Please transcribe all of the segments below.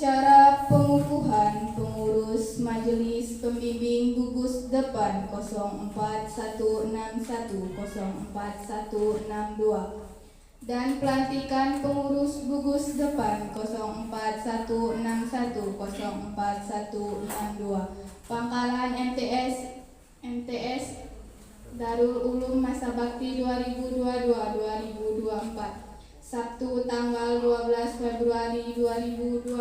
Acara pengukuhan pengurus Majelis Pembimbing Gugus Depan 0416104162 dan pelantikan pengurus Gugus Depan 0416104162 Pangkalan MTS Darul Ulum Masa Bakti 2022-2024 Sabtu tanggal 12 Februari 2022.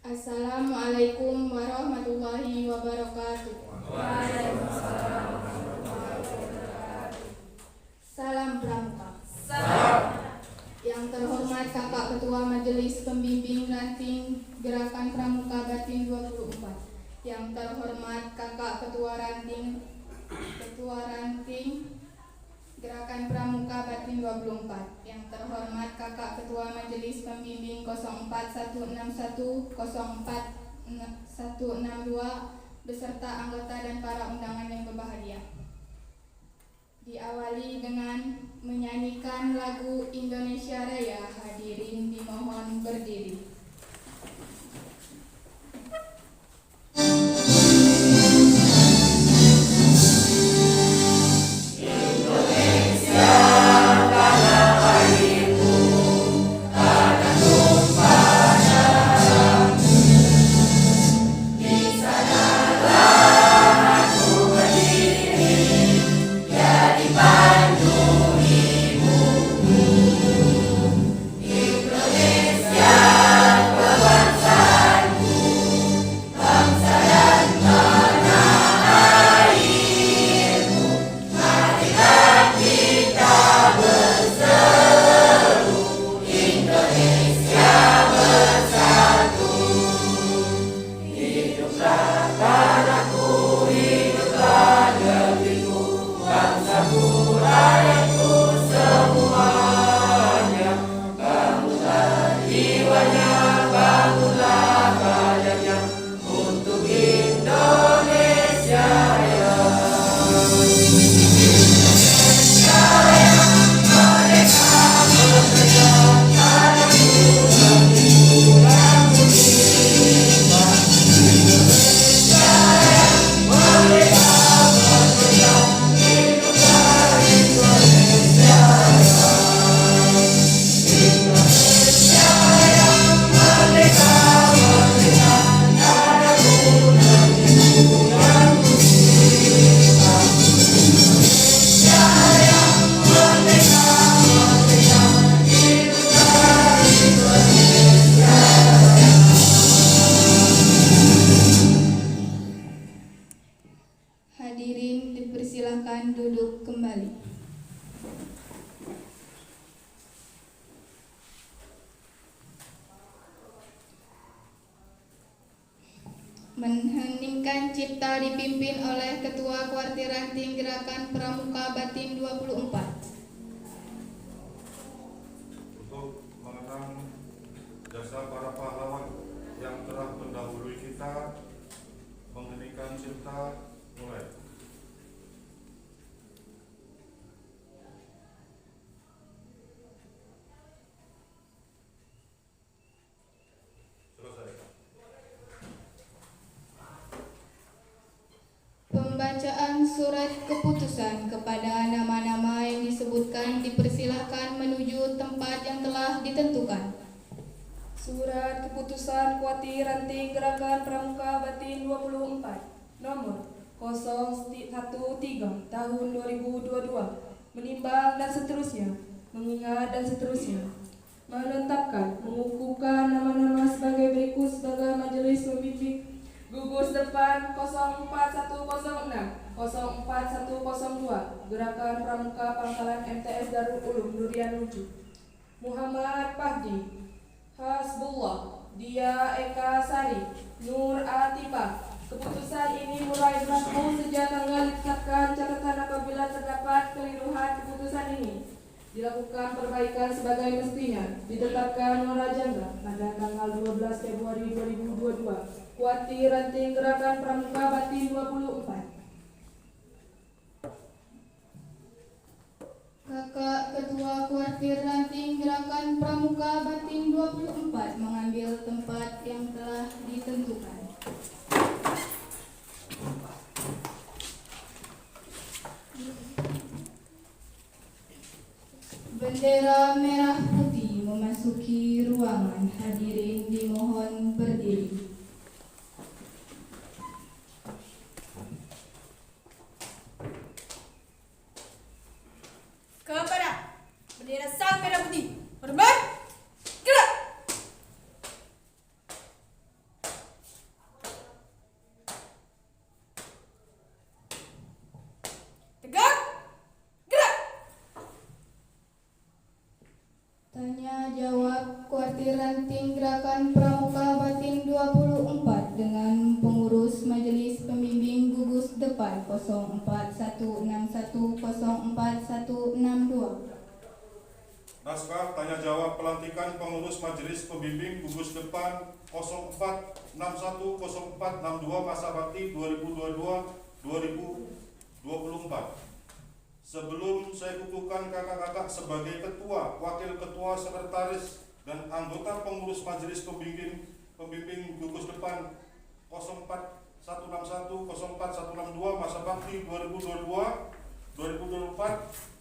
Assalamualaikum warahmatullahi wabarakatuh. Waalaikumsalam warahmatullahi wabarakatuh. Salam Pramuka. Salam. Yang terhormat Kakak Ketua Majelis Pembimbing Ranting Gerakan Pramuka Batin 24. Yang terhormat Kakak Ketua Ranting Gerakan Pramuka Batin 24. Yang terhormat Kakak Ketua Majelis Pembimbing 0416104162 beserta anggota dan para undangan yang berbahagia. Diawali dengan menyanyikan lagu Indonesia Raya, hadirin dimohon berdiri. Indonesia Mengheningkan Cipta dipimpin oleh Ketua Kuartir Ranting Gerakan Pramuka Batin 24. Untuk mengenang jasa para pahlawan yang telah mendahului kita, mengheningkan cipta mulai. Pembacaan surat keputusan kepada nama-nama yang disebutkan dipersilahkan menuju tempat yang telah ditentukan. Surat keputusan Kuartir Ranting Gerakan Pramuka Batin 24 nomor 013 tahun 2022 menimbang dan seterusnya, mengingat dan seterusnya, menetapkan, mengukuhkan nama-nama sebagai berikut sebagai majelis pembimbing gugus depan 04106 04102 Gerakan Pramuka Pangkalan MTS Darul Ulum Durian Lucu. Muhammad Fahdi, Hasbullah, Dia Eka Sari, Nur Atifah. Keputusan ini mulai berlaku sejak tanggal ditetapkan. Catatan apabila terdapat keliruan keputusan ini dilakukan perbaikan sebagai mestinya. Ditetapkan Morajangga pada tanggal 12 Februari 2022. Kuartir Ranting Gerakan Pramuka Batin 24. Kakak Ketua Kuartir Ranting Gerakan Pramuka Batin 24 mengambil tempat yang telah ditentukan. Bendera merah putih memasuki ruangan. Hadirin dimohon berdiri. Kepada bendera sang merah putih, hormat, gerak. Tegak, gerak. Tanya jawab Kuartir Ranting Gerakan Pramuka Batin 24 dengan pengurus Majelis Pembimbing Gugus Depan 04161041162. Naskah tanya jawab pelantikan pengurus Majelis Pembimbing Gugus Depan 04610462 masa bakti 2022-2024. Sebelum saya kukuhkan kakak-kakak sebagai ketua, wakil ketua, sekretaris, dan anggota pengurus Majelis Pembimbing Gugus Depan 046161041162 masa bakti 2022-2024,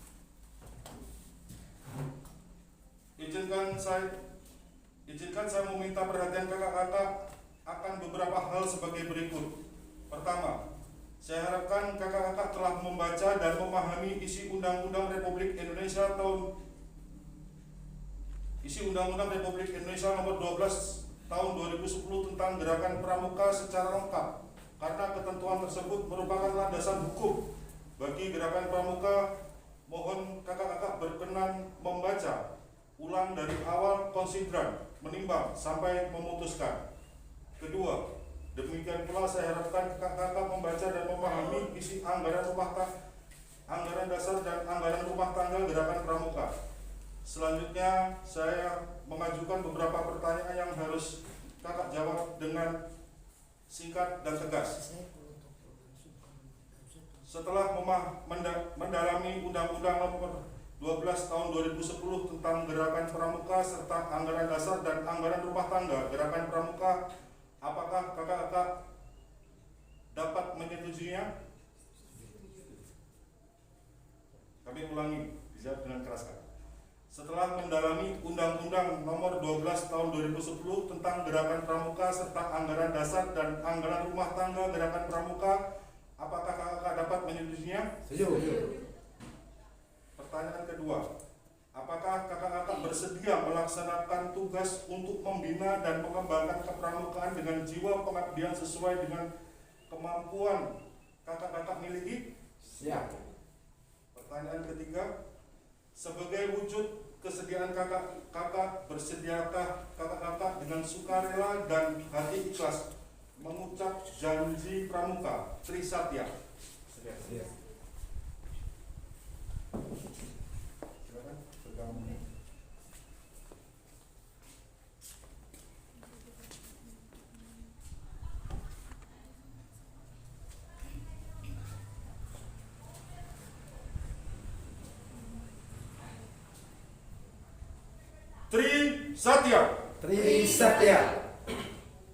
Izinkan saya meminta perhatian kakak-kakak akan beberapa hal sebagai berikut. Pertama, saya harapkan kakak-kakak telah membaca dan memahami isi Undang-Undang Republik Indonesia Nomor 12 Tahun 2010 tentang Gerakan Pramuka secara lengkap, karena ketentuan tersebut merupakan landasan hukum bagi Gerakan Pramuka. Mohon kakak-kakak berkenan membaca ulang dari awal konsideran, menimbang sampai memutuskan. Kedua, demikian pula saya harapkan kakak-kakak membaca dan memahami isi anggaran dasar dan anggaran rumah tangga Gerakan Pramuka. Selanjutnya saya mengajukan beberapa pertanyaan yang harus kakak jawab dengan singkat dan tegas. Setelah mendalami Undang-Undang Nomor 12 Tahun 2010 tentang Gerakan Pramuka serta anggaran dasar dan anggaran rumah tangga Gerakan Pramuka, apakah kakak-kakak dapat menyetujuinya? Kami ulangi, dijawab dengan keras. Setelah mendalami Undang-Undang Nomor 12 Tahun 2010 tentang Gerakan Pramuka serta anggaran dasar dan anggaran rumah tangga Gerakan Pramuka, apakah kakak dapat menyetujuinya? Setuju. Pertanyaan kedua, apakah kakak-kakak bersedia melaksanakan tugas untuk membina dan mengembangkan kepramukaan dengan jiwa pengabdian sesuai dengan kemampuan kakak-kakak miliki? Siap. Pertanyaan ketiga, sebagai wujud kesediaan kakak-kakak, bersediakah kakak-kakak dengan sukarela dan hati ikhlas mengucap janji pramuka Trisatya. Silakan pegang. Trisatya. Trisatya.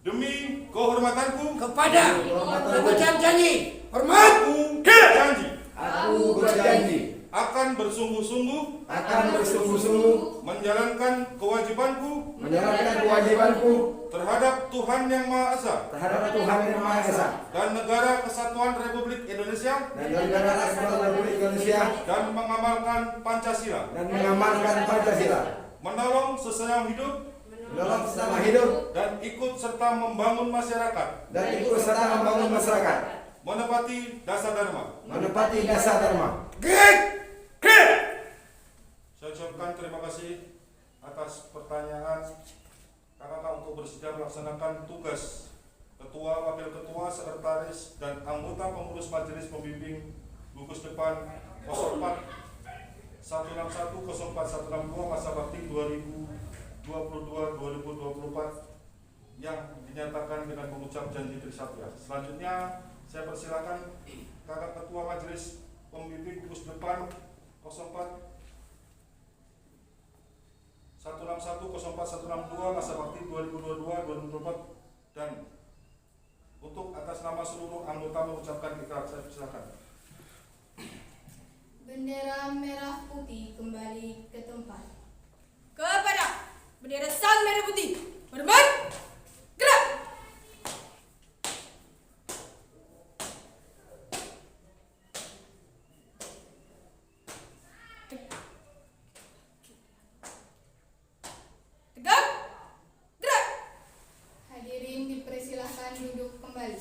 Demi kehormatanku Kepada mengucap janji. Hormat. aku berjanji Aku berjanji akan bersungguh-sungguh akan bersungguh-sungguh menjalankan kewajibanku menjalankan kewajibanku terhadap Tuhan Yang Maha Esa terhadap Tuhan Yang Maha Esa dan Negara Kesatuan Republik Indonesia dan negara kesatuan Republik Indonesia dan mengamalkan Pancasila, dan mengamalkan Pancasila, menolong sesama hidup menolong sesama hidup dan ikut serta membangun masyarakat, dan ikut serta membangun masyarakat, menepati dasar dharma. menepati dasar dharma. Saya ucapkan terima kasih atas pertanyaan kakak-kakak untuk bersedia melaksanakan tugas ketua, wakil ketua, sekretaris, dan anggota pengurus majelis pembimbing gugus depan 04 161 04 162 masa bakti 2022-2024 yang dinyatakan dengan mengucap janji Trisatya. Selanjutnya saya persilakan kakak ketua majelis pembimbing gugus depan 04 161 04 162 masa bakti 2022-2024 dan untuk atas nama seluruh anggota mengucapkan ikrar. Saya persilakan. Bendera merah putih kembali ke tempat. Kepada bendera sang merah putih. Hormat. Gerak. Tegak. Gerak. Hadirin dipersilahkan duduk kembali.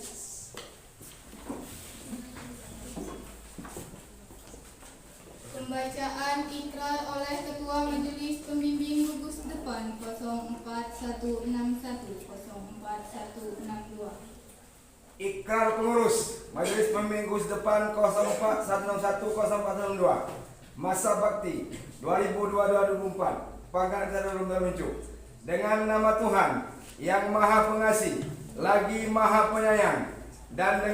Pembacaan ikrar oleh Ketua Majelis Pembimbing Gugus Depan 04161 04162. Ikrar pengurus Majelis Pembimbing Gugus Depan 0416104002 masa bakti 2022-2024 Pangkat Darul Meluncur dengan nama Tuhan yang Maha Pengasih lagi Maha Penyayang dan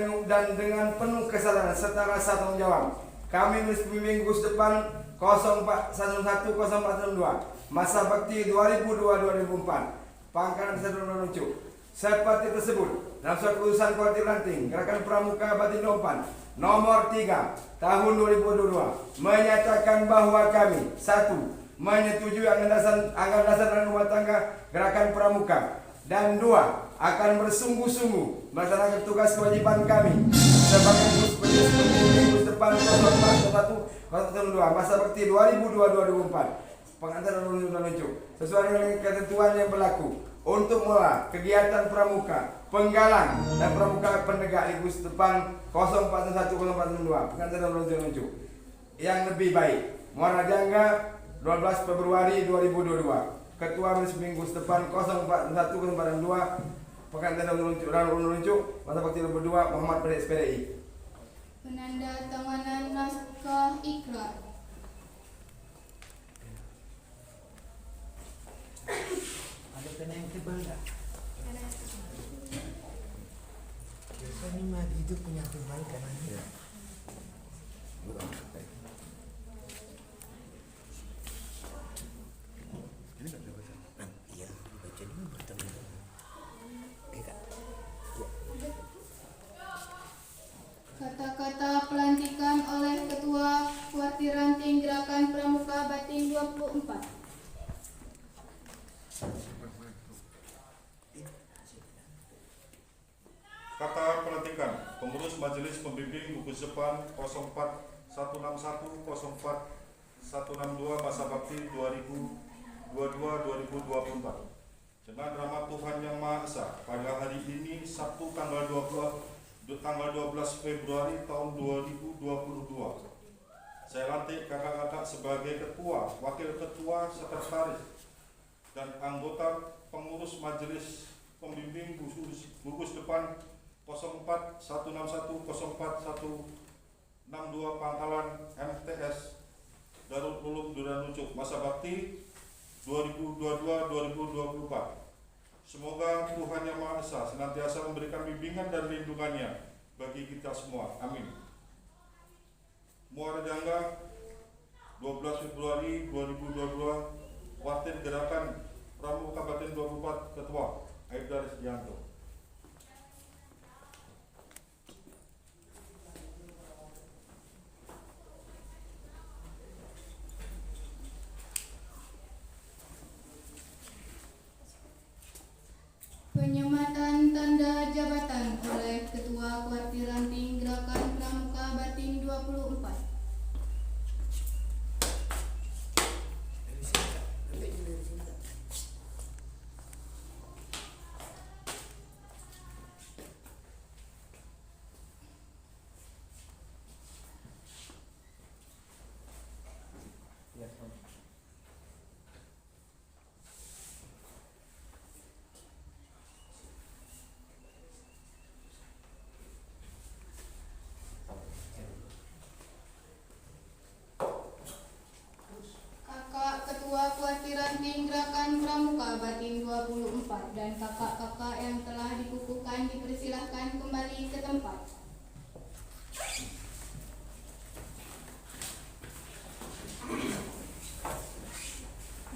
dengan penuh kesadaran serta rasa tanggung jawab kami Majelis Pembimbing Gugus Depan 0411104002 masa bakti 2022-2024 Pangkat Darul Meluncur seperti tersebut dalam surat keputusan Kuartir Ranting Gerakan Pramuka Batin Dompan nomor 3 tahun 2022 menyatakan bahwa kami 1. Menyetujui anggaran dasar dan rumah tangga Gerakan Pramuka dan 2. Akan bersungguh-sungguh melaksanakan tugas kewajiban kami sebagai pembimbing Gugus Depan 04111002 masa bakti 2022-2024 pengantar meluncur sesuai dengan ketentuan yang berlaku untuk mula kegiatan pramuka, penggalang dan pramuka penegak di Gugus Depan 04111042 pengantar meluncur yang lebih baik. Muara Jangga 12 Februari 2022. Ketua Majelis Pembimbing Gugus Depan 04111042 pengantar meluncur masa bakti 2022 Muhammad Pada SPDI. Penanda tanganan naskah ikrar. Ada pena yang tebal tak? Biasanya mah itu punya tebal kanan. Ya. Iya, baca dulu bertemu. Kata-kata pelantikan oleh Ketua Kuartir Ranting Gerakan Pramuka Batin 24. Kata pelantikan pengurus Majelis Pembimbing Gugus Depan 04 161 04 162 masa bakti 2022-2024 dengan rahmat Tuhan Yang Maha Esa pada hari ini Sabtu tanggal 12 Februari tahun 2022 saya lantik kakak-kakak sebagai ketua, wakil ketua, sekretaris dan anggota pengurus Majelis Pembimbing pembimbing gugus depan 04161 04162 Pangkalan MTS Darul Ulum Durian Lucu, masa bakti 2022-2024. Semoga Tuhan Yang Maha Esa senantiasa memberikan bimbingan dan lindungannya bagi kita semua. Amin. Muara Jangga 12 Februari 2022, Watin Gerakan Pramuka Batin 24, Ketua Aibda Risdianto. Penyematan tanda jabatan oleh Ketua Kuartir Ranting Gerakan Pramuka Batin 24. Dari sini Kak, nanti dari sini Kak. Kakak Ketua Kuartir Ranting Gerakan Pramuka Batin 24 dan kakak-kakak yang telah dikukuhkan dipersilahkan kembali ke tempat.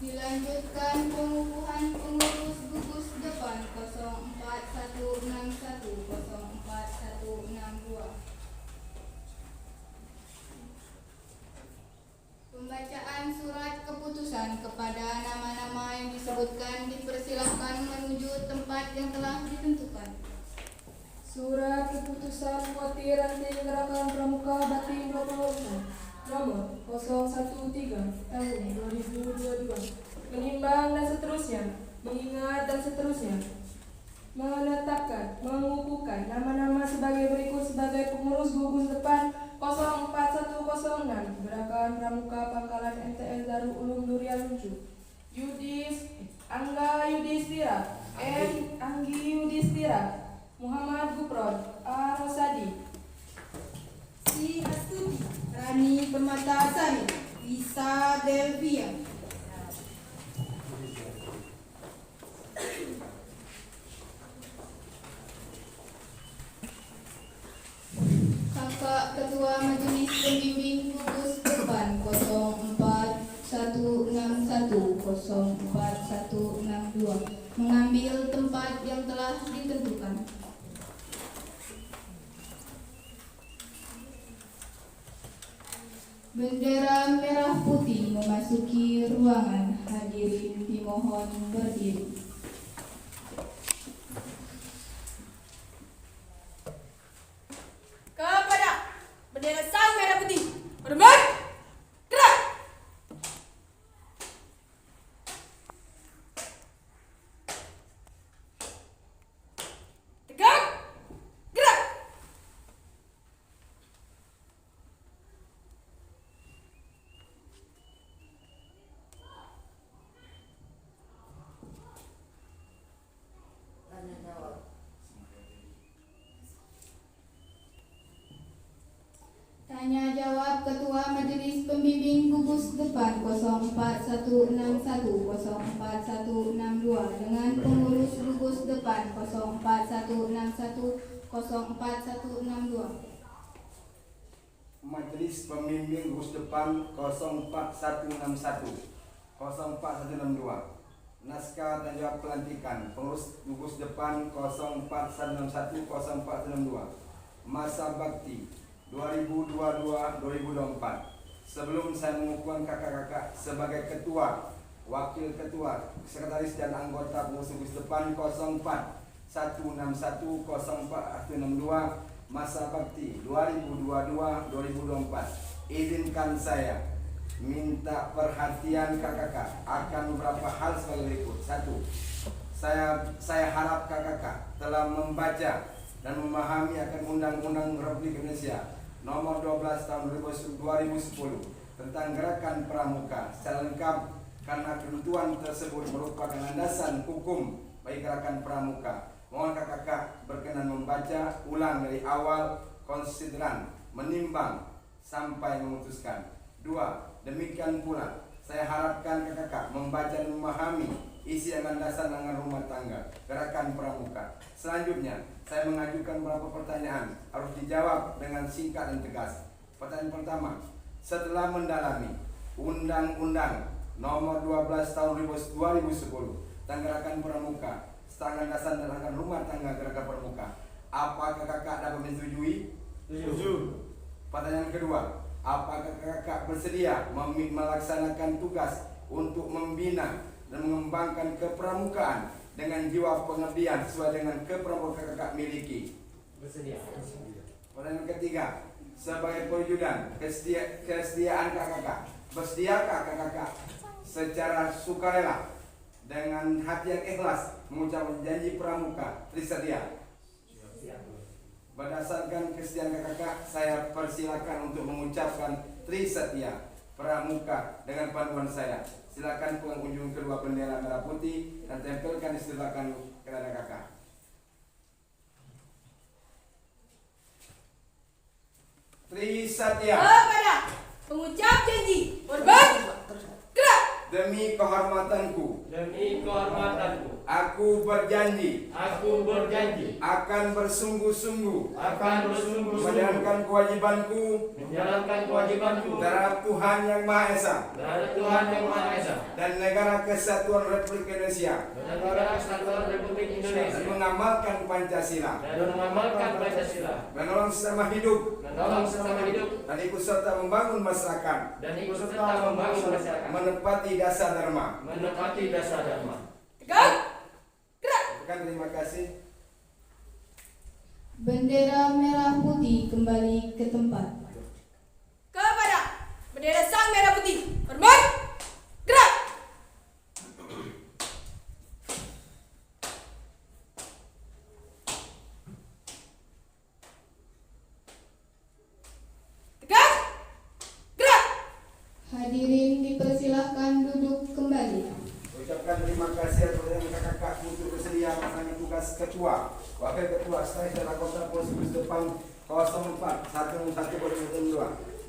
Dilanjutkan pengukuhan pengurus gugus depan 04161 04162. Pembacaan surat keputusan kepada nama-nama yang disebutkan dipersilahkan menuju tempat yang telah ditentukan. Surat keputusan Kuartir Ranting Gerakan Pramuka Batin 24 nomor 013 tahun 2022, menimbang dan seterusnya, mengingat dan seterusnya, menetapkan, mengukuhkan nama-nama sebagai berikut sebagai pengurus gugus depan 04106 Gerakan Pramuka Pangkalan MTS Darul Ulum Durian Lucu: Angga Yudhistira, Anggi Yudhistira, Muhammad Gufron, A. Rosadi, Si Astuti, Rani Permatasari, Lisa Delvia. Kakak Ketua Majelis Pembimbing Gugus Depan 04161 04162 mengambil tempat yang telah ditentukan. Bendera merah putih memasuki ruangan. Hadirin dimohon berdiri. Kepada bendera Sang Merah Putih, hormat, gerak. Tegak, gerak. Tanya jawab Ketua Majelis Pembimbing Gugus Depan 04161 04162 dengan pengurus gugus depan 04161 04162. Majelis Pembimbing Gugus Depan 04161 04162. Naskah tanya jawab pelantikan pengurus gugus depan 04161 04162. Masa bakti 2022-2024. Sebelum saya mengukuhkan kakak-kakak sebagai ketua, wakil ketua, sekretaris dan anggota pengurus gugus depan 04161 04162 masa bakti 2022-2024. Izinkan saya minta perhatian kakak-kakak akan beberapa hal sebagai berikut. 1. Saya harap kakak-kakak telah membaca dan memahami akan Undang-Undang Republik Indonesia Nomor 12 Tahun 2010 tentang Gerakan Pramuka secara lengkap, karena ketentuan tersebut merupakan landasan hukum bagi Gerakan Pramuka. Mohon kakak-kakak berkenan membaca ulang dari awal konsideran, menimbang sampai memutuskan. 2. Demikian pula saya harapkan kakak-kakak membaca dan memahami isi anggaran dasar anggaran rumah tangga gerakan pramuka. Selanjutnya saya mengajukan beberapa pertanyaan, harus dijawab dengan singkat dan tegas. Pertanyaan pertama, setelah mendalami Undang-Undang Nomor 12 Tahun 2010 tentang gerakan pramuka, anggaran dasar dan anggaran rumah tangga gerakan pramuka, apakah kakak dapat menyetujui? Setuju. Pertanyaan kedua, apakah kakak bersedia melaksanakan tugas untuk membina dan mengembangkan kepramukaan dengan jiwa pengabdian sesuai dengan kepramukaan kakak miliki? Bersedia. Pertanyaan ketiga, sebagai perwujudan kesetiaan kakak, bersediakah kakak secara sukarela dengan hati yang ikhlas mengucapkan janji pramuka bersedia? Berdasarkan kesediaan kakak, saya persilakan untuk mengucapkan Trisetia Pramuka dengan panduan saya. Silakan pengunjung kedua bendera merah putih dan tempelkan di sebelah kanan kakak. Trisetia. Kepada pengucap janji. Korban. Gerak. Demi kehormatanku, Demi kehormatanku, aku berjanji aku berjanji akan bersungguh-sungguh akan bersungguh-sungguh menjalankan kewajibanku menjalankan kewajibanku terhadap Tuhan Yang Maha Esa terhadap Tuhan Yang Maha Esa dan Negara Kesatuan Republik Indonesia, dan Negara Kesatuan Republik dan Indonesia, mengamalkan Pancasila, dan mengamalkan Pancasila, menolong sesama hidup, menolong sesama hidup, dan ikut serta membangun masyarakat, dan ikut serta membangun masyarakat, menepati dasar dharma. menepati dasar dharma. Tegak. Gerak. Terima kasih. Bendera merah putih kembali ke tempat. Kepada bendera sang merah putih. Hormat. Gerak. Tegak. Gerak. Hadirin dipersilahkan duduk kembali. Ucapkan terima kasih atas kakak-kakak untuk bersedia melaksanakan tugas ketua, wakil ketua sekretaris dan anggota Polres Depan 04 101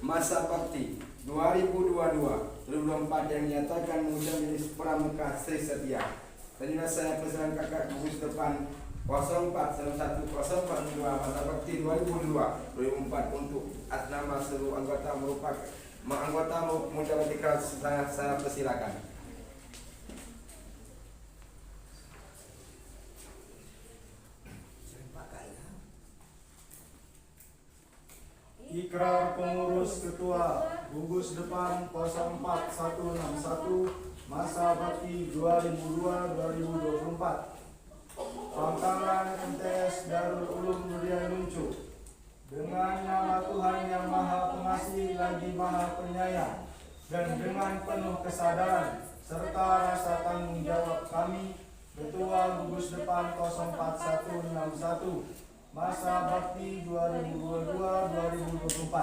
masa bakti 2022-2024 yang dinyatakan mengundang jenis pramuka Sri Setia. Tadi saya persilakan kakak Polres Depan 04 101 masa bakti 2022-2024 untuk atas nama seluruh anggota mengucapkan diklat. Saya persilakan. Ikrar pengurus ketua gugus depan 04161 masa bakti 2002-2024. Pangkalan MTS Darul Ulum Durian Luncu. Dengan nama Tuhan yang Maha Pengasih lagi Maha Penyayang, dan dengan penuh kesadaran serta rasa tanggung jawab kami, Ketua Gugus Depan 04161 masa bakti 2022-2024.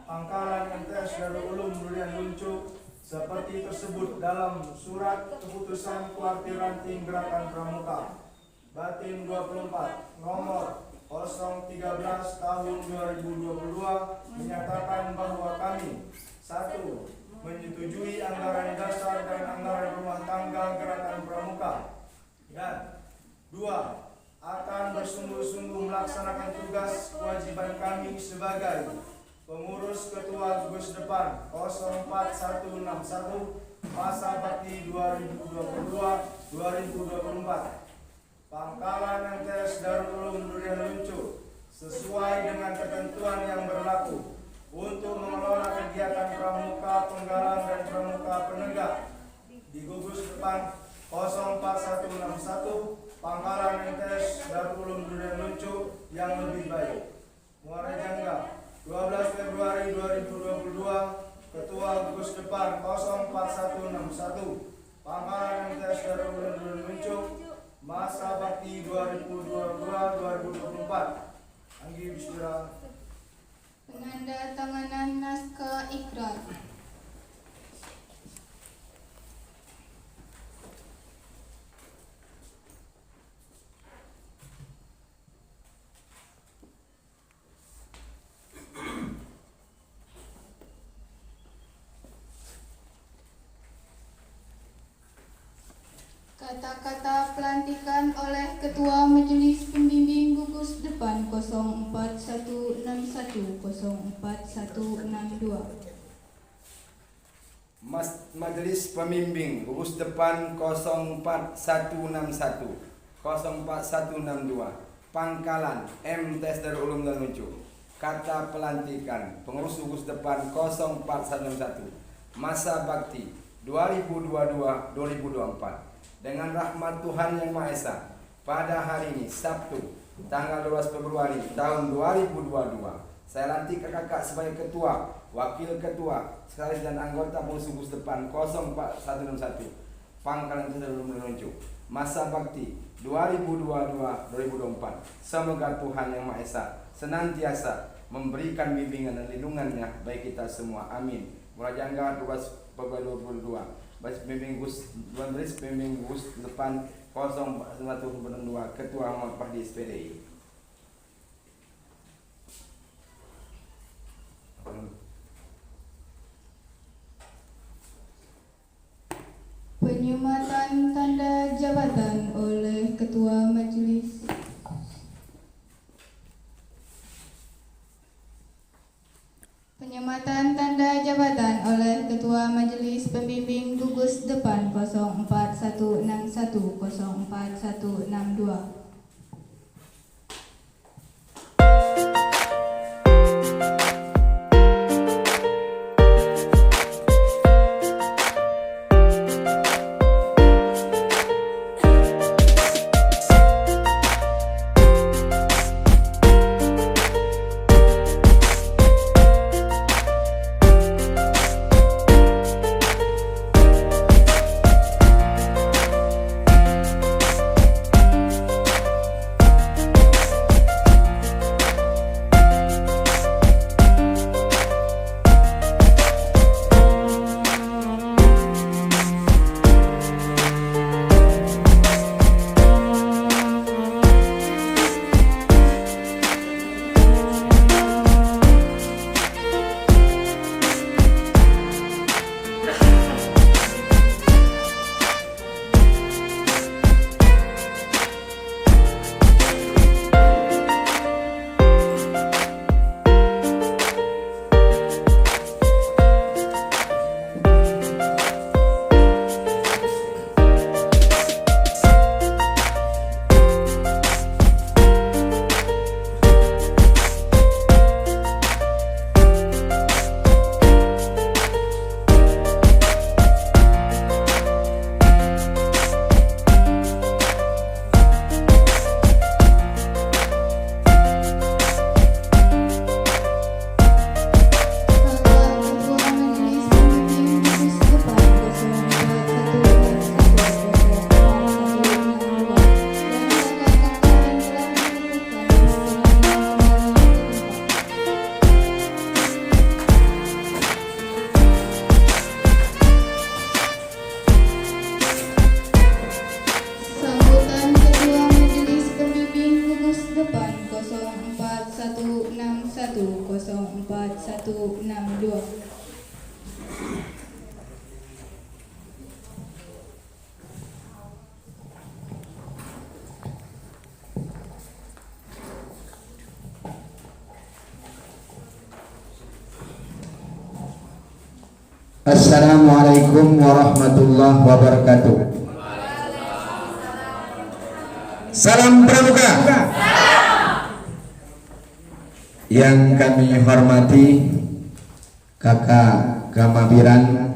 Pangkalan MTS Darul Ulum Durian Luncu seperti tersebut dalam surat keputusan Kuartir Ranting Gerakan Pramuka Batin 24 nomor 013 tahun 2022 menyatakan bahwa kami 1. Menyetujui anggaran dasar dan anggaran rumah tangga Gerakan Pramuka, dan 2. Akan bersungguh-sungguh melaksanakan tugas kewajiban kami sebagai pengurus ketua gugus depan 04161 masa bakti 2022-2024. Pangkalan MTS Darul Ulum Durian Luncu sesuai dengan ketentuan yang berlaku untuk mengelola kegiatan pramuka penggalang dan pramuka penegak di gugus depan 04161 Pangkalan MTS Darul Ulum Durian Luncu yang lebih baik. Muara Jangga 12 Februari 2022, Ketua Gugus Depan 04161 Pangkalan MTS Darul Ulum Durian Luncu, masa bakti 2022-2024. Anggi Bismillah. Penandatanganan naskah ikrar. Kata-kata pelantikan oleh Ketua Majelis Pembimbing Gugus Depan 04161 04162. Majelis Pembimbing Gugus Depan 04161 04162 Pangkalan M. Tes Darul Ulum dan Lucu. Kata pelantikan pengurus Gugus Depan 04161 masa bakti 2022-2024. Dengan rahmat Tuhan Yang Maha Esa, pada hari ini Sabtu tanggal 12 Februari tahun 2022, saya lantik kakak sebagai ketua, wakil ketua, sekretaris dan anggota pengurus Gugus Depan 04161 Pangkalan Darul Ulum. Masa bakti 2022-2024. Semoga Tuhan Yang Maha Esa senantiasa memberikan bimbingan dan lindungannya bagi kita semua. Amin. Mulai jangka 12 Februari 2022. Majelis Pembimbing Gugus Depan 04162 Ketua Muhammad Fahdi SPDI. Penyematan tanda jabatan oleh Ketua Majelis. Penyematan tanda jabatan oleh Ketua Majelis Pembimbing Gugus Depan 04161 04162. Assalamualaikum warahmatullahi wabarakatuh. Salam pramuka. Yang kami hormati Kakak Gamabiran,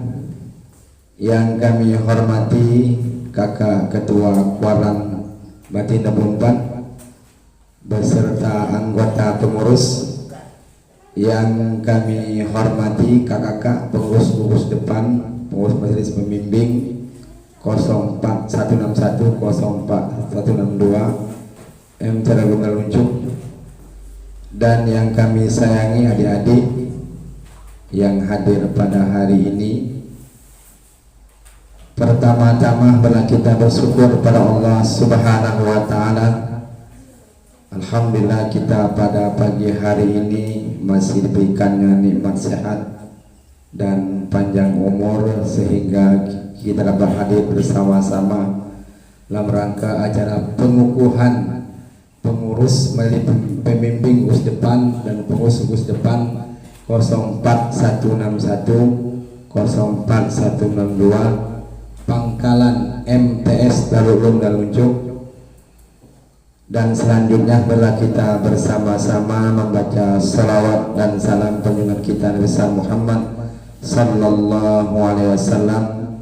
yang kami hormati Kakak Ketua Kuaran Batin 64 beserta anggota pengurus, yang kami hormati kakak-kakak pengurus Gugus Depan, pengurus Majelis Pembimbing 04161 04162 M. Darul Ulum, dan yang kami sayangi adik-adik yang hadir pada hari ini. Pertama-tama bila kita bersyukur kepada Allah Subhanahu wa Ta'ala, alhamdulillah kita pada pagi hari ini masih diberikannya nikmat sehat dan panjang umur sehingga kita dapat hadir bersama-sama dalam rangka acara pengukuhan pengurus pembimbing US depan dan pengurus US depan 04161 04162 Pangkalan MTS Darul Ulum Dalunjuk. Dan selanjutnya adalah kita bersama-sama membaca salawat dan salam junjungan kita Nabi Muhammad sallallahu alaihi wasallam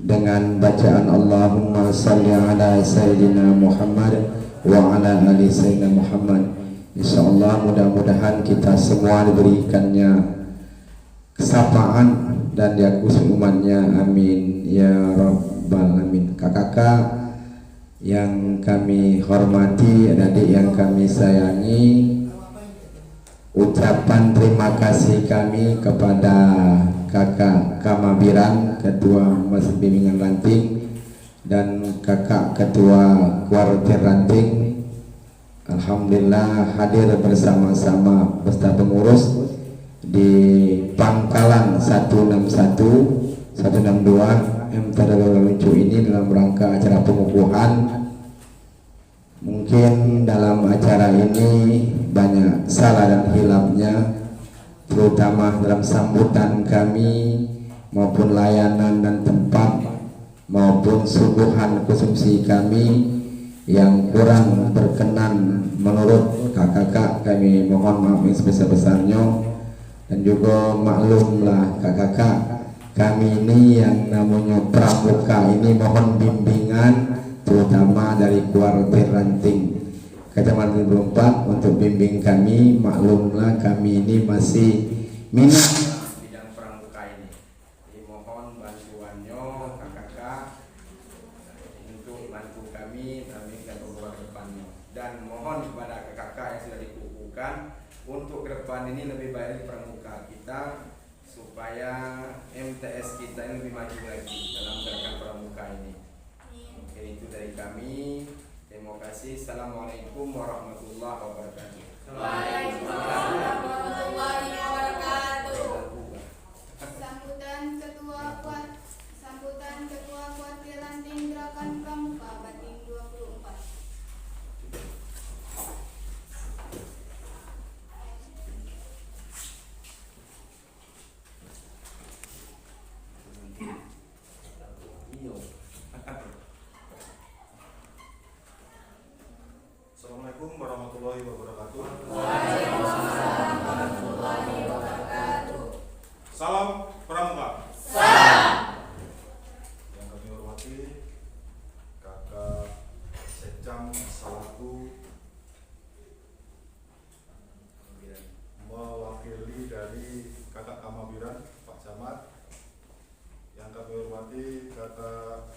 dengan bacaan Allahumma shalli ala sayyidina Muhammad wa ala ali sayyidina Muhammad. Insyaallah mudah-mudahan kita semua diberikannya kesapaan dan diakus umatnya, amin ya rabbal alamin. Kakak-kakak yang kami hormati, adik-adik yang kami sayangi, ucapan terima kasih kami kepada kakak Kamabiran, ketua Masjid Bimbingan Ranting, dan kakak ketua Kuartir Ranting. Alhamdulillah hadir bersama-sama beserta pengurus di Pangkalan 161 162 MTD ini dalam rangka acara pengukuhan. Mungkin dalam acara ini banyak salah dan hilafnya, terutama dalam sambutan kami maupun layanan dan tempat maupun suguhan konsumsi kami yang kurang berkenan menurut kakak-kakak, kami mohon maaf yang sebesar-besarnya. Dan juga maklumlah kakak-kakak, kami ini yang namanya pramuka ini mohon bimbingan terutama dari Kuartir Ranting Kecamatan 24 untuk bimbing kami. Maklumlah kami ini masih minat bidang pramuka ini. Mohon bantuannya kakak-kakak untuk bantu kami ke depannya. Dan mohon kepada kakak-kakak yang sudah dikukuhkan untuk ke depan ini lebih baik pramuka kita, supaya MTS kita ini lebih maju lagi dalam gerakan pramuka ini. Oke, itu dari kami. Terima kasih. Assalamualaikum warahmatullahi wabarakatuh. Waalaikumsalam warahmatullahi wabarakatuh. Sambutan Ketua Kuartir Ranting Gerakan Pramuka Batin 24. Assalamualaikum warahmatullahi wabarakatuh. Waalaikumsalam warahmatullahi wabarakatuh. Salam pramuka. Salam. Yang kami hormati kakak Secam selaku mewakili dari kakak Kamabiran Pak Camat. Yang kami hormati kakak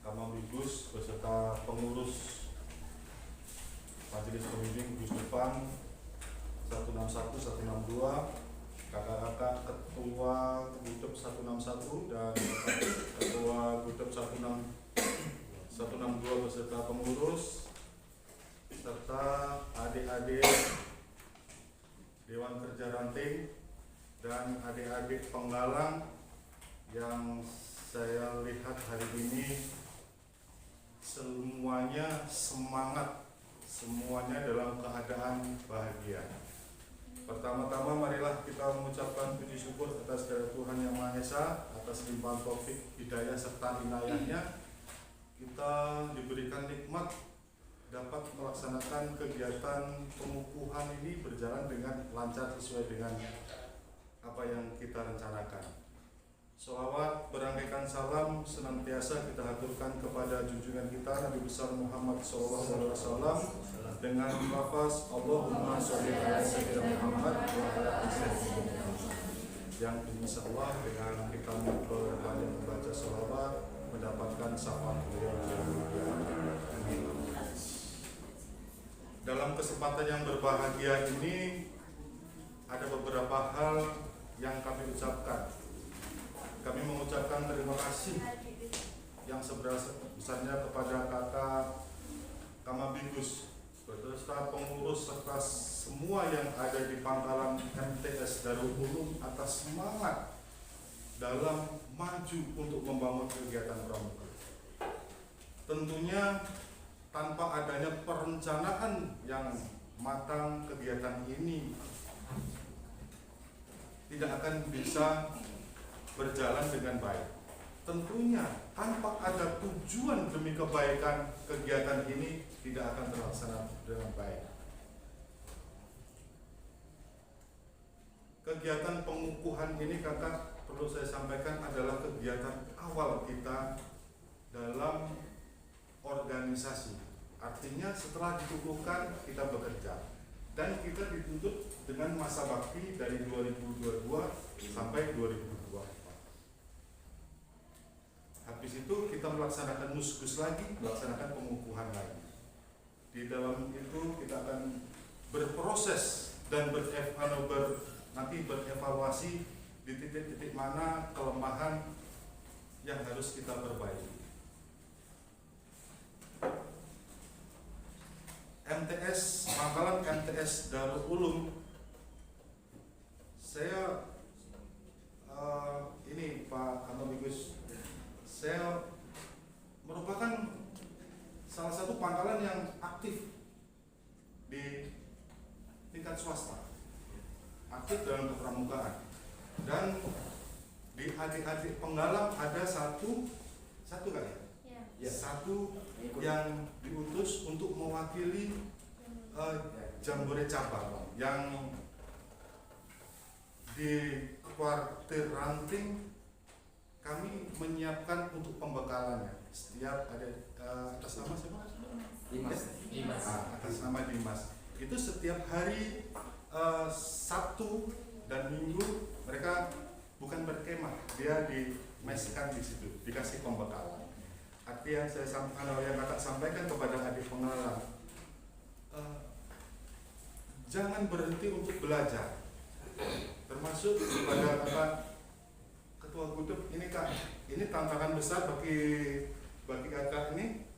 Kamabigus beserta pengurus Majelis Pembimbing Gus Depan 161 162, kakak-kakak ketua Gudep 161 dan ketua Gudep 162 beserta pengurus, serta adik-adik Dewan Kerja Ranting dan adik-adik penggalang yang saya lihat hari ini semuanya semangat, semuanya dalam keadaan bahagia. Pertama-tama marilah kita mengucapkan puji syukur atas kehadirat Tuhan Yang Maha Esa, atas limpahan taufik, hidayah serta inayahnya. Kita diberikan nikmat dapat melaksanakan kegiatan pengukuhan ini berjalan dengan lancar sesuai dengan apa yang kita rencanakan. Sholawat berangkaikan salam senantiasa kita haturkan kepada junjungan kita Nabi besar Muhammad SAW dengan lafaz Allahumma sholli ala sayyidina Muhammad wa ala ali sayyidina Muhammad, yang insyaallah dengan kita banyak membaca sholawat mendapatkan syafaat beliau yang mulia. Dalam kesempatan yang berbahagia ini ada beberapa hal yang kami ucapkan. Kami mengucapkan terima kasih yang sebesar-besarnya kepada kakak Kamabigus beserta pengurus serta semua yang ada di Pangkalan MTS Darul Ulum atas semangat dalam maju untuk membangun kegiatan pramuka. tentunya tanpa adanya perencanaan yang matang, kegiatan ini tidak akan bisa berjalan dengan baik. Tentunya tanpa ada tujuan demi kebaikan, kegiatan ini tidak akan terlaksana dengan baik. Kegiatan pengukuhan ini, kakak, perlu saya sampaikan adalah kegiatan awal kita dalam organisasi. Artinya setelah dikukuhkan kita bekerja, dan kita dituntut dengan masa bakti dari 2022 sampai 2024. Habis itu kita melaksanakan muskus lagi, melaksanakan pengukuhan lagi. Di dalam itu kita akan berproses dan nanti berevaluasi di titik-titik mana kelemahan yang harus kita perbaiki. MTS Pangkalan MTS Darul Ulum, saya ini Pak Kamaligus, saya merupakan salah satu pangkalan yang aktif di tingkat swasta, aktif dalam kepramukaan, dan di adik-adik penggalang ada satu kali ya, satu yang diutus untuk mewakili Jambore cabang yang di kuartir Ranting. Kami menyiapkan untuk pembekalannya. Setiap ada atas nama siapa? Dimas. Atas nama Dimas. Itu setiap hari Sabtu dan Minggu mereka bukan berkemah, dia dimeskan di situ, dikasih pembekalan. Arti yang saya sampaikan, yang kakak sampaikan kepada adik pengalang, jangan berhenti untuk belajar. Termasuk kepada kakak Ketua Gudep ini, kak, ini tantangan besar bagi kakak ini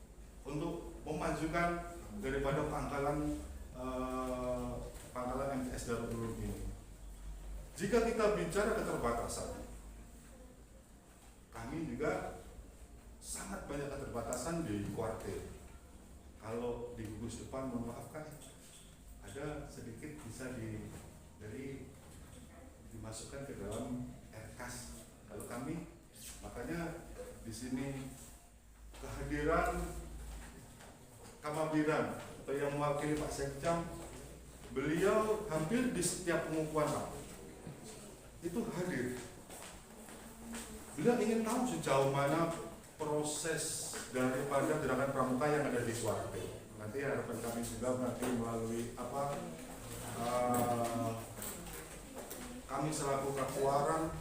untuk memajukan daripada pangkalan MTS Darul Ulum ini. Jika kita bicara keterbatasan, kami juga sangat banyak keterbatasan di kuartir. Kalau di gugus depan, mohon maaf kan, ada sedikit bisa dimasukkan ke dalam RKAS. Kalau kami, makanya di sini kehadiran Kamabiran atau yang mewakili Pak Sekcam, beliau hampir di setiap pengukuhan itu hadir. Beliau ingin tahu sejauh mana proses daripada gerakan pramuka yang ada di kuartir. Nanti harapan kami juga nanti melalui kami selaku Kakuaran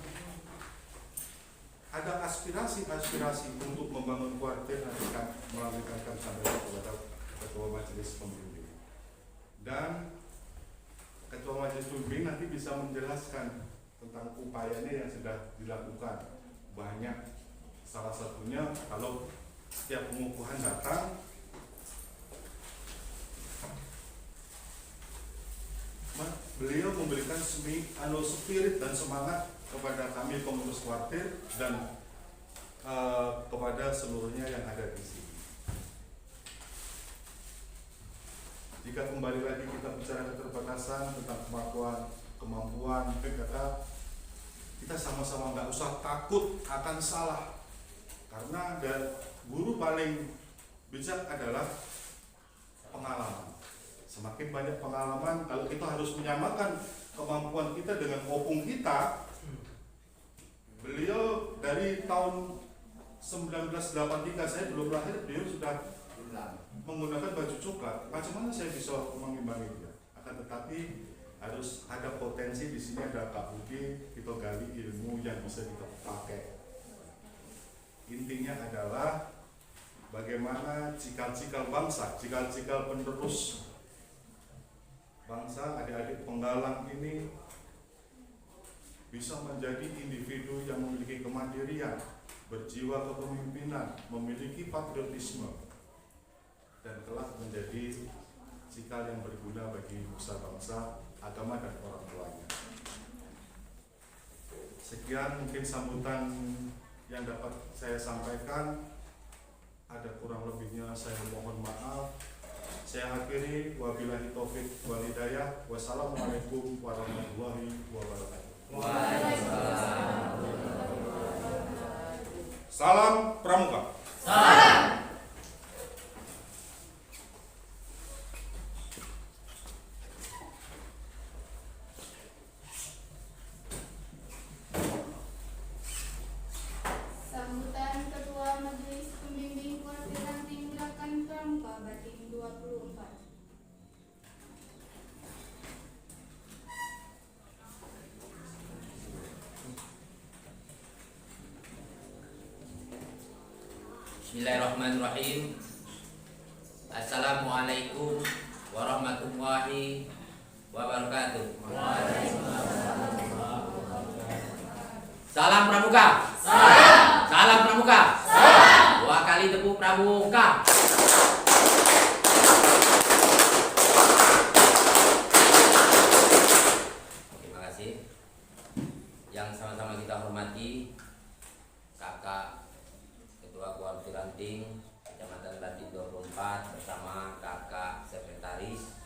ada aspirasi untuk membangun kuartir, nanti kan melalui kami sampaikan kepada Ketua Majelis Pembimbing. Dan Ketua Majelis Pembimbing nanti bisa menjelaskan tentang upayanya yang sudah dilakukan. Banyak, salah satunya kalau setiap pengukuhan datang, beliau memberikan spirit dan semangat kepada kami pengurus kuartir dan kepada seluruhnya yang ada di sini. Jika kembali lagi kita bicara keterbatasan tentang kemampuan, kita sama-sama nggak usah takut akan salah, karena guru paling bijak adalah pengalaman. Semakin banyak pengalaman, kalau kita harus menyamakan kemampuan kita dengan opung kita. Beliau dari tahun 1983, saya belum lahir, beliau sudah menggunakan baju coklat. Macam mana saya bisa mengimbangi dia? Akan tetapi harus ada potensi di sini, ada Kak Budi, kita gali ilmu yang bisa kita pakai. Intinya adalah bagaimana cikal-cikal bangsa, cikal-cikal penerus bangsa, adik-adik penggalang ini bisa menjadi individu yang memiliki kemandirian, berjiwa kepemimpinan, memiliki patriotisme, dan kelak menjadi cikal yang berguna bagi nusa bangsa, agama, dan orang tuanya. Sekian mungkin sambutan yang dapat saya sampaikan. Ada kurang lebihnya saya mohon maaf. Saya akhiri, wabillahi taufik wal hidayah. Wassalamualaikum warahmatullahi wabarakatuh. Salam Pramuka. Sambutan Ketua Majelis Pembimbing Kuartir Ranting Gerakan Pramuka Batin 24. Bismillahirrahmanirrahim. Assalamualaikum warahmatullahi wabarakatuh. Salam Pramuka. Salam Pramuka. Dua kali tepuk Pramuka. Terima kasih. Yang sama-sama kita hormati Kakak Ketua Kuartir Ranting Kecamatan Batin 24 bersama Kakak Sekretaris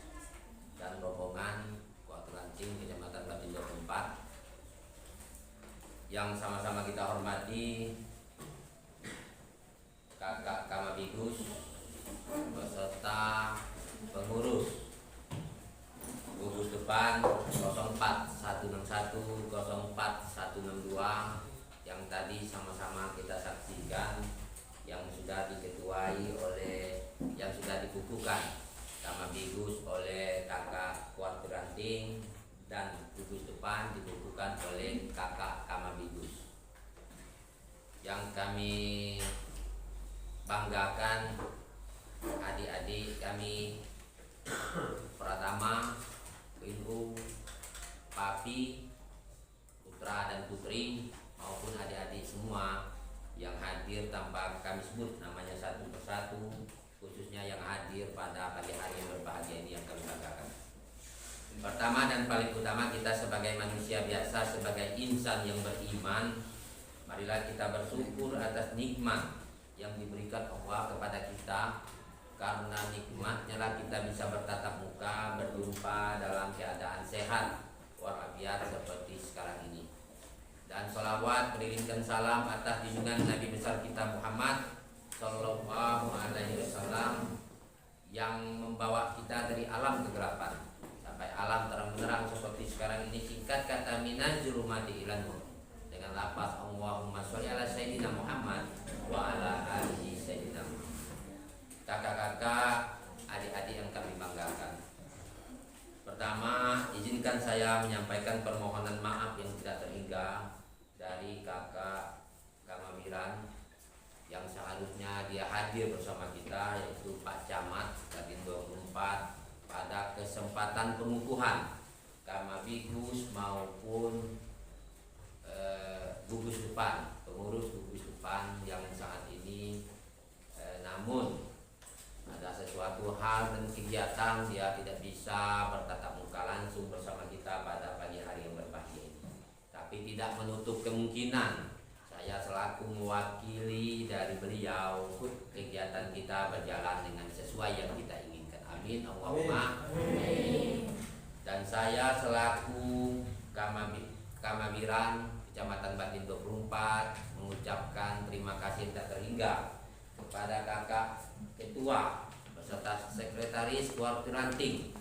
dan rombongan Kuartir Ranting Kecamatan Batin 24. Yang sama-sama kita hormati Kakak Kamabigus beserta pengurus gugus depan 04161 04162 yang tadi sama-sama kita saksikan, yang sudah diketuai oleh, yang sudah dikukuhkan Kamabigus oleh Kakak Kuartir Ranting dan gugus depan dikukuhkan oleh Kakak Kamabigus. Yang kami banggakan adik-adik kami Pratama, Winru, Papi, Putra dan Putri maupun adik-adik semua yang hadir tanpa kami sebut namanya satu persatu, khususnya yang hadir pada pagi hari yang berbahagia ini yang kami banggakan. Pertama dan paling utama, kita sebagai manusia biasa, sebagai insan yang beriman, marilah kita bersyukur atas nikmat yang diberikan Allah kepada kita. Karena nikmatnya lah kita bisa bertatap muka, berjumpa dalam keadaan sehat walafiat seperti sekarang ini. Dan sholawat beriringkan salam atas junjungan Nabi besar kita Muhammad Sallallahu Alaihi Wasallam yang membawa kita dari alam kegelapan sampai alam terang-terang seperti sekarang ini. Singkat kata, minaz zulumati ilan nur, dengan lafaz Allahumma sholli ala sayyidina Muhammad wa ala alihi sayyidina Muhammad. Kakak-kakak, adik-adik yang kami banggakan, pertama izinkan saya menyampaikan permohonan maaf yang tidak terhingga dari Kakak Kamamiran yang seharusnya dia hadir bersama kita, yaitu Pak Camat Batin 24 pada kesempatan pengukuhan Kamabigus maupun gugus depan, pengurus gugus depan yang saat ini namun ada sesuatu hal dan kegiatan dia tidak bisa bertatap muka langsung bersama kita pada pagi hari yang berbahagia ini. Tapi tidak menutup kemungkinan saya selaku mewakili dari beliau, kegiatan kita berjalan dengan sesuai yang kita inginkan. Amin Allahumma amin. Dan saya selaku Kamabiran Kecamatan Batin 24 mengucapkan terima kasih tak terhingga kepada Kakak Ketua beserta Sekretaris Kuartir Ranting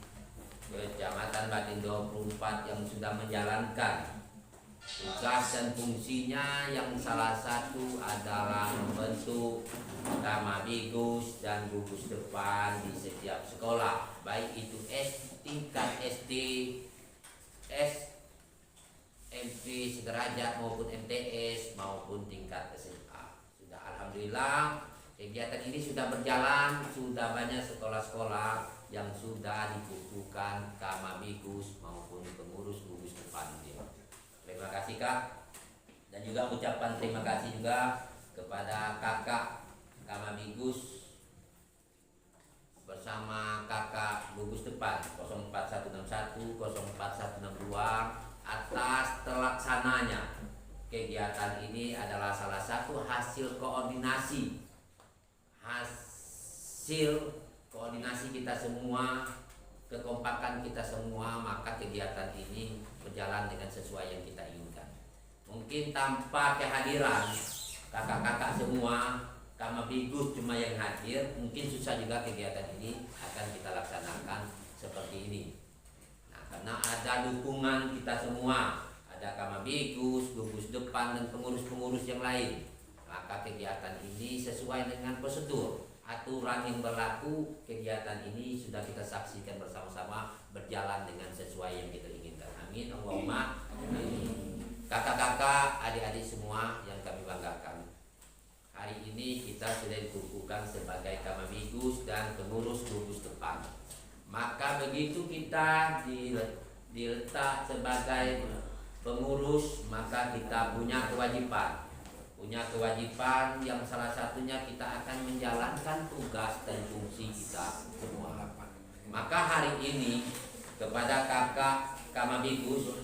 Kecamatan Batin 24 yang sudah menjalankan tugas dan fungsinya, yang salah satu adalah membentuk Kamabigus dan gugus depan di setiap sekolah, baik itu tingkat SD, SMP sederajat maupun MTS maupun tingkat SMA. Sudah alhamdulillah kegiatan ini sudah berjalan, sudah banyak sekolah-sekolah yang sudah dikukuhkan Kamabigus maupun pengurus gugus depan. Terima kasih Kak, dan juga ucapan terima kasih juga kepada Kakak Kamabigus bersama Kakak gugus depan 04161 04162 atas terlaksananya kegiatan ini. Adalah salah satu hasil koordinasi hasil koordinasi kita semua, kekompakan kita semua, maka kegiatan ini berjalan dengan sesuai yang kita inginkan. Mungkin tanpa kehadiran kakak-kakak semua, Kamabigus cuma yang hadir, mungkin susah juga kegiatan ini akan kita laksanakan seperti ini. Nah, karena ada dukungan kita semua, ada Kamabigus, gugus depan dan pengurus-pengurus yang lain, maka kegiatan ini sesuai dengan prosedur, aturan yang berlaku. Kegiatan ini sudah kita saksikan bersama-sama berjalan dengan sesuai yang kita inginkan. Amin, Allahumma amin. Kakak-kakak, adik-adik semua yang kami banggakan, hari ini kita sudah dikukuhkan sebagai Kamabigus dan pengurus gugus depan. Maka begitu kita diletak sebagai pengurus, maka kita punya kewajiban yang salah satunya kita akan menjalankan tugas dan fungsi kita semua. Maka hari ini kepada kakak Kamabigus,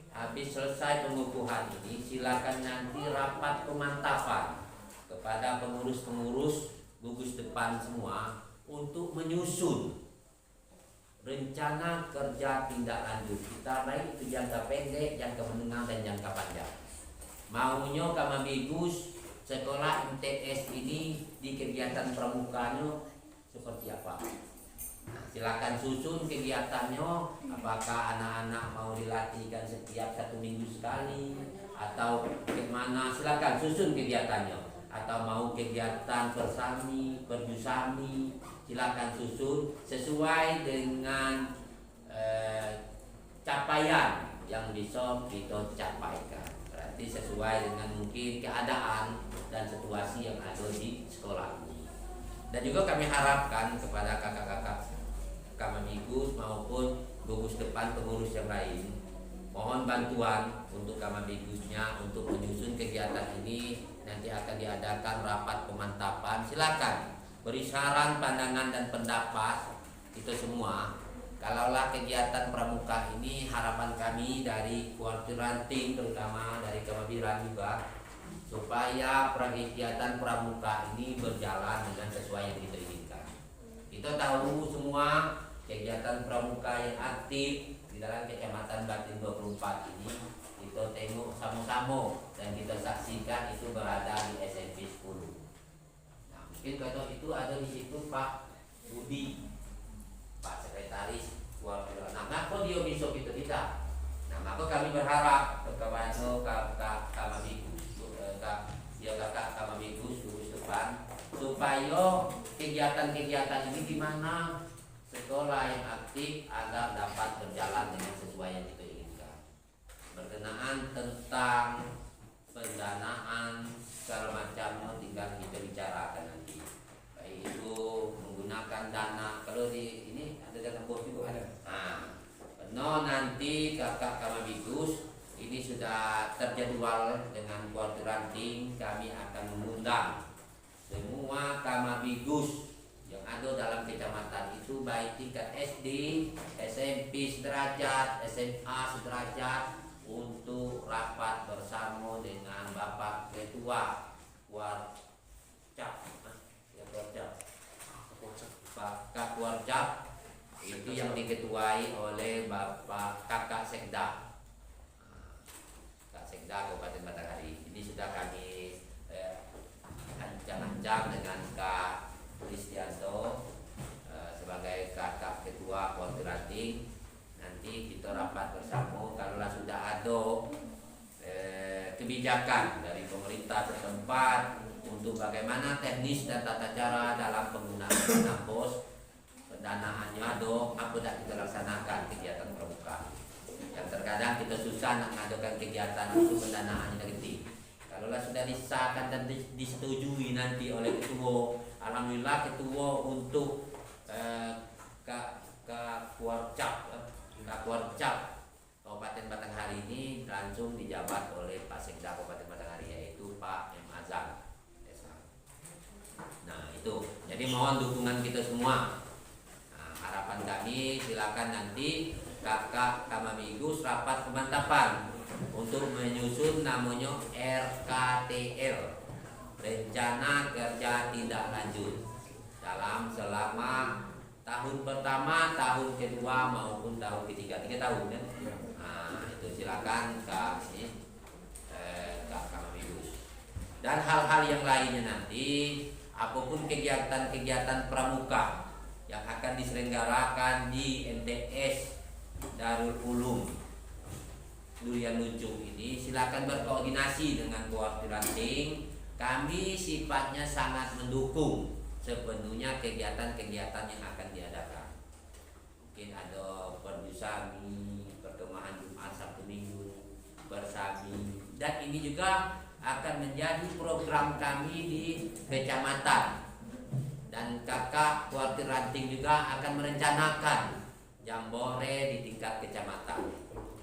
habis selesai pengukuhan ini, silakan nanti rapat pemantapan kepada pengurus-pengurus gugus depan semua untuk menyusun rencana kerja tindak lanjut kita, baik itu jangka pendek, jangka menengah, dan jangka panjang. Maunya Kamabigus sekolah MTS ini di kegiatan pramukanya seperti apa? Nah, silakan susun kegiatannya. Apakah anak-anak mau dilatihkan setiap 1 minggu sekali atau bagaimana? Silakan susun kegiatannya. Atau mau kegiatan persami, perjusami, silakan susun sesuai dengan capaian yang bisa kita capaikan. Berarti sesuai dengan mungkin keadaan dan situasi yang ada di sekolah ini. Dan juga kami harapkan kepada kakak-kakak Kamabigus maupun gugus depan pengurus yang lain, mohon bantuan untuk Kamabigusnya untuk menyusun kegiatan ini. Nanti akan diadakan rapat pemantapan. Silakan beri saran, pandangan, dan pendapat kita semua. Kalaulah kegiatan pramuka ini, harapan kami dari kuartir ranting, terutama dari Kamabiran juga, supaya kegiatan pramuka ini berjalan dengan sesuai yang kita inginkan. Kita tahu semua kegiatan pramuka yang aktif di dalam Kecamatan Batin 24 ini, kita tengok sama-sama dan kita saksikan itu berada di SMP 10. Nah, mungkin kalau itu ada di situ Pak Budi, Pak Sekretaris Kuartir. Nah, maka dia bisa kita tidak. Nah, maka kami berharap kepada kakak Kamabigus gugus depan, supaya kegiatan-kegiatan ini di mana sekolah yang aktif agar dapat berjalan dengan sesuai yang kita inginkan. Berkenaan tentang pendanaan segala macamnya tinggal kita bicarakan nanti. Baik itu menggunakan dana, kalau di ini ada dana bos juga ada. Nah, nanti kakak Kamabigus ini sudah terjadwal dengan kuartir ranting. Kami akan mengundang semua Kamabigus yang ada dalam kecamatan itu, baik tingkat SD, SMP sederajat, SMA sederajat, untuk rapat bersama dengan Bapak Ketua Kuarcap, Pak Kuarcap itu yang diketuai oleh Bapak Kakak Sekda, Kak Sekda Kabupaten Batanghari. Ini sudah kami ancang-ancang dengan Kak Kristianto sebagai kakak ketua kuartir ranting. Nanti kita rapat bersama. Kalau sudah ada kebijakan dari pemerintah setempat untuk bagaimana teknis dan tata cara dalam penggunaan dana bos, pendanaannya ada, apa tidak kita laksanakan kegiatan pramuka. Yang terkadang kita susah nak mengadakan kegiatan untuk pendanaannya nanti. Kalau sudah disahkan dan disetujui nanti oleh ketua, alhamdulillah ketua untuk Kuarcap Kabupaten Batanghari ini langsung dijabat oleh Pak Sekda Kabupaten Batanghari, yaitu Pak M. Azam. Nah itu, jadi mohon dukungan kita semua. Nah, harapan kami silakan nanti kakak Kamabigus rapat pemantapan untuk menyusun namanya RKTL, rencana kerja tindak lanjut dalam selama tahun pertama, tahun kedua maupun tahun ketiga, 3 tahun kan? Nah, itu silakan Kak ini Kak Kamabibus. Dan hal-hal yang lainnya nanti, apapun kegiatan-kegiatan pramuka yang akan diselenggarakan di MTS Darul Ulum Durian Lucu ini, silakan berkoordinasi dengan Kuartir Ranting. Kami sifatnya sangat mendukung sepenuhnya kegiatan-kegiatan yang akan diadakan. Mungkin ada perdusami, perkemahan Jumat Sabtu Minggu, bersami, dan ini juga akan menjadi program kami di kecamatan. Dan kakak Kuartir Ranting juga akan merencanakan jambore di tingkat kecamatan.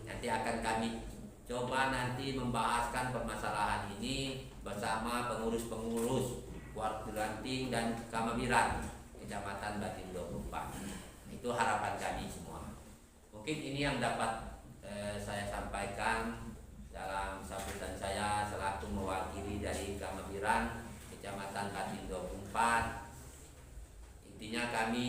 Nanti akan kami coba nanti membahaskan permasalahan ini bersama pengurus-pengurus Kuartir Ranting dan Kamabiran Kecamatan Batindo 24. Itu harapan kami semua. Mungkin ini yang dapat saya sampaikan dalam sambutan saya selaku mewakili dari Kamabiran Kecamatan Batindo 24. Intinya kami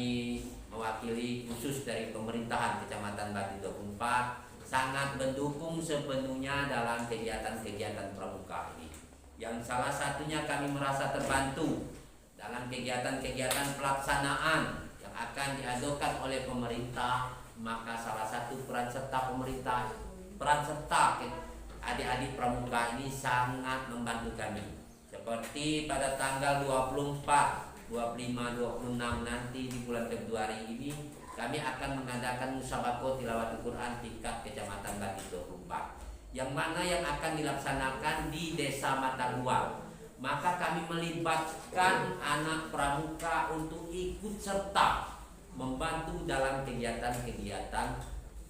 mewakili khusus dari pemerintahan Kecamatan Batindo 24 sangat mendukung sepenuhnya dalam kegiatan-kegiatan pramuka ini. Yang salah satunya kami merasa terbantu dalam kegiatan-kegiatan pelaksanaan yang akan diadakan oleh pemerintah, maka salah satu peran serta pemerintah, peran serta adik-adik pramuka ini sangat membantu kami. Seperti pada tanggal 24, 25, 26 nanti di bulan Februari ini kami akan mengadakan musabaqah tilawatul Quran tingkat Kecamatan Batindo 24, yang mana yang akan dilaksanakan di Desa Mataluang. Maka kami melibatkan anak pramuka untuk ikut serta membantu dalam kegiatan-kegiatan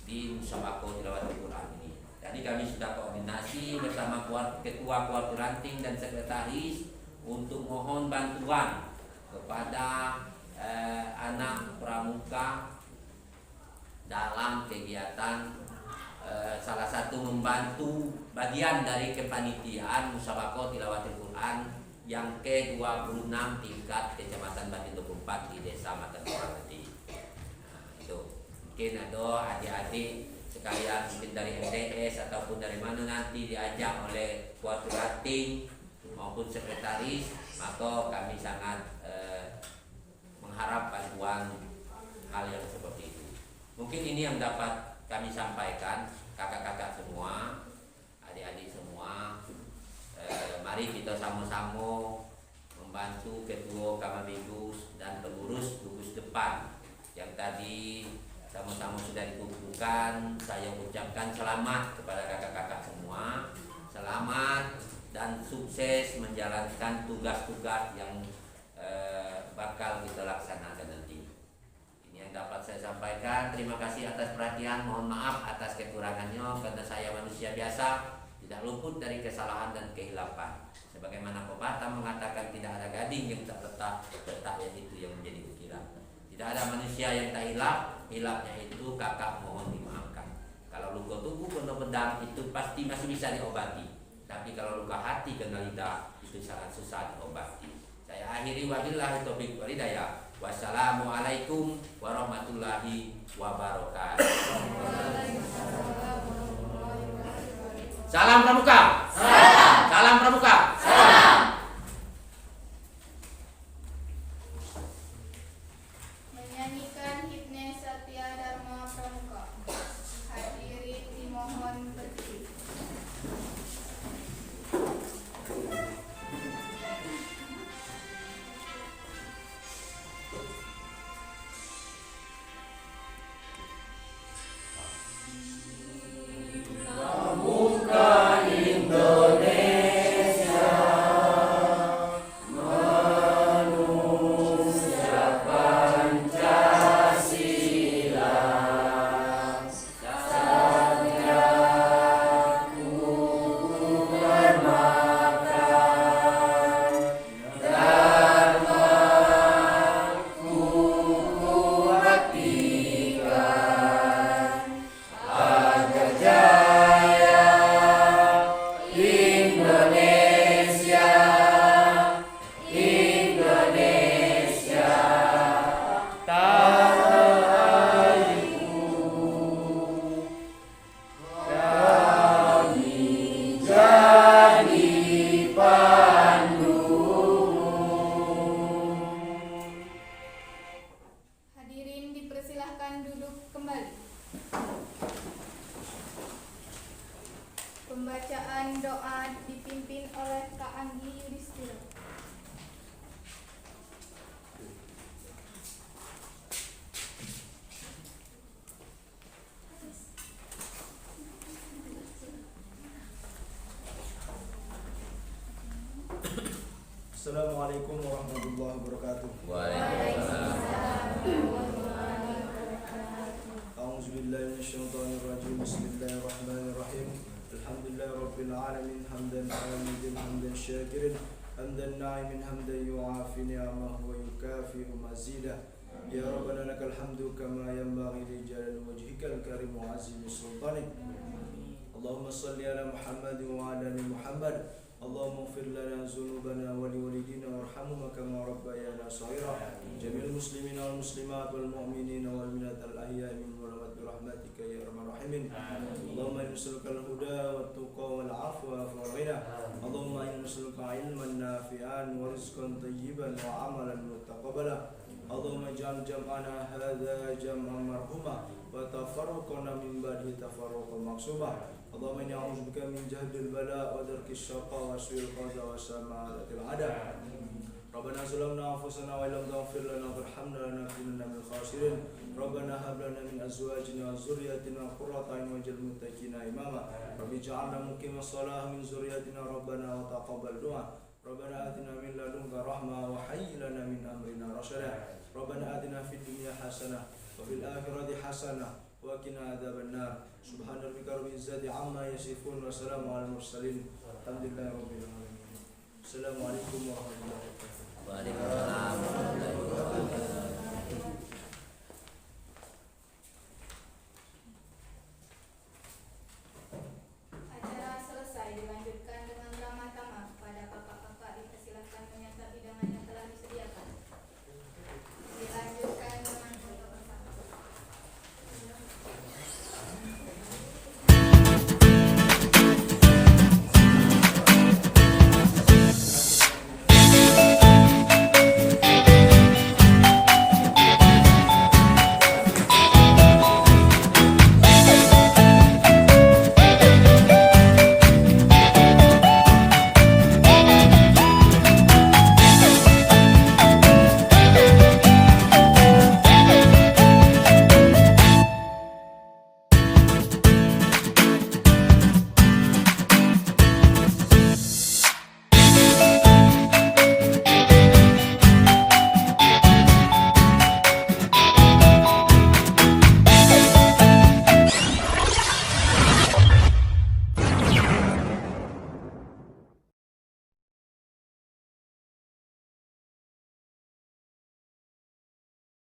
di musabaqah tilawatul Quran ini. Jadi kami sudah koordinasi bersama Ketua Kuartir Ranting dan Sekretaris untuk mohon bantuan kepada anak pramuka dalam kegiatan salah satu membantu bagian dari kepanitiaan musabaqah tilawatul Quran yang ke-26 tingkat Kecamatan Batindo 24 di Desa Mataluang nanti. Nah, itu mungkin ada adik-adik sekalian mungkin dari MTS ataupun dari mana nanti diajak oleh Kuartir Ranting maupun sekretaris, maka kami sangat mengharap bantuan hal yang seperti itu. Mungkin ini yang dapat kami sampaikan, kakak-kakak semua, adik-adik semua. Mari kita sama-sama membantu Ketua Kamabibus dan pengurus gugus depan yang tadi sama-sama sudah dikumpulkan. Saya ucapkan selamat kepada kakak-kakak semua. Selamat dan sukses menjalankan tugas-tugas yang bakal kita laksanakan nanti. Ini yang dapat saya sampaikan. Terima kasih atas perhatian. Mohon maaf atas kekurangannya karena saya manusia biasa, tidak luput dari kesalahan dan kehilapan. Sebagaimana pepatah mengatakan tidak ada gading yang tak retak, retaknya itu yang menjadi ukiran. Tidak ada manusia yang tak hilap, hilapnya itu kakak mohon dimaafkan. Kalau luka tubuh kena pedang itu pasti masih bisa diobati. Tapi kalau luka hati kena lidah itu sangat susah diobati. Saya akhiri wabillahi taufiq wal hidayah. Wassalamualaikum warahmatullahi wabarakatuh. Salam pramuka. Salam. Salam pramuka. Salam. Menyanyikan himne Satya Dharma Pramuka. Hadirin dimohon berdiri. Pancasila Assalamualaikum warahmatullahi wabarakatuh. A'udzubillahi minasyaitonirrajim. Bismillahirrahmanirrahim. Alhamdulillahi rabbil alamin hamdan hamidan hamdan syakirin hamdan na'imin hamdan yu'afi ni'amahu wa yukafi'u mazidah. Ya Rabbana lakal hamdu kama yanbaghi li jalali wajhikal karim wa azimi sultanik. Allahumma salli ala Muhammad wa ala ali Muhammad. Allahumma ighfir lana dzunubana wa liwalidina warhamhum kama rabbayana shaghira. Jami'al muslimina wal muslimat wal mu'minina wal mu'minat al ahya'i minhum wa bi rahmatika ya arhamar rahimin. Allahumma inna nas'aluka al huda wat tuqa wal 'afwa wal ghina. Allahumma inna nas'aluka ilman nafi'an wa rizqan tayyiban wa 'amalan mutaqabbala. Allahumma ij'al jam'ana hadza jam'an marhuma wa tafarraqana min ba'dihi tafarruqan maqsuma. Allahumma inni a'udzubika min jahdil bala wa darkis syaqa wa su'il qada wa sama'atil ada. Rabbana zalamna anfusana wa illam taghfir lana wa tarhamna lanakunanna minal khasirin. Rabbana hab lana min azwajina wa dhurriyyatina qurrata a'yun waj'al muttaqina imama. Rabbi ij'alna muqimas shalah min dhurriyyatina rabbana wa taqabbal du'a. Rabbana atina min ladunka rahmah wa hayyi lana min amrina rashada. Rabbana atina fid dunya hasanah wa fil akhirati hasanah wa qina adzabannar. Subhana rabbika rabbil izzati amma yasifun wa salamun alal mursalin. Alhamdulillahi rabbil alamin. Assalamualaikum warahmatullahi wabarakatuh. Waalaikumsalam warahmatullahi wabarakatuh.